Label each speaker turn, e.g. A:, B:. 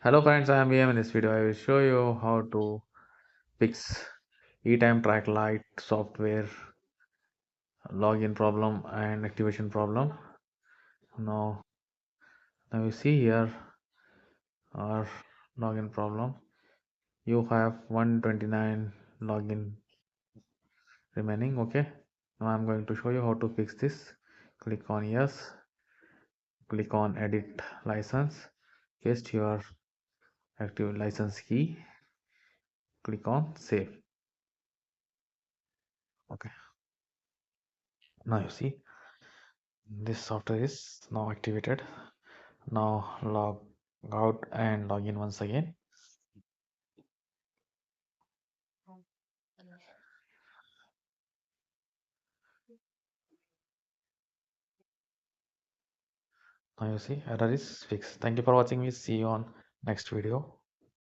A: Hello friends, I am VM. In this video I will show you how to fix eTimeTrack Lite software login problem and activation problem. Now, now you see here our login problem. You have 129 login remaining. Okay. Now I'm going to show you how to fix this. Click on yes. Click on edit license. Paste your active license key. Click on save. Okay. Now you see this software is now activated. Now log out and log in once again. Now you see error is fixed. Thank you for watching me. See you on next video.